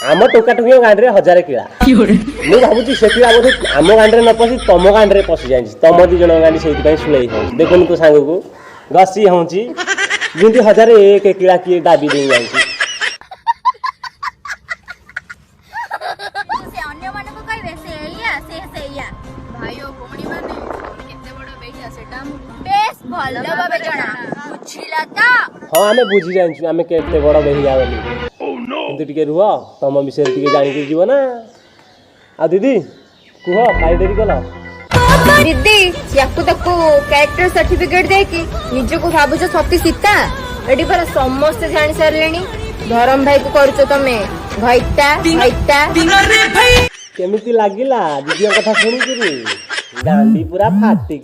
आम टोका टोकी गांडे 1000 किला मुझे भावुँ से बोधे आम गांडे न पशि तुम गांडे पशि जाए तुम दी जन गांडी से शुले देखुन तो सांग को घसी हूँ जमी 1001 किला किए दाबी दे जाए हाँ आम बुझी जाइए आम के बड़ बेहिया बोली रुह तुम विषय जानिक जीव ना आ दीदी कह काई डेरी कल दीदी याकू ताकू कैरेक्टर सर्टिफिकेट देकी निजको भावुछ सती सीता एडी पर समस्त जानि सारलेनी धरम भाई को करूछ तमे भैता भैता केमिति लागिला दीदी कथा सुनिकरी गांडी पूरा फाटी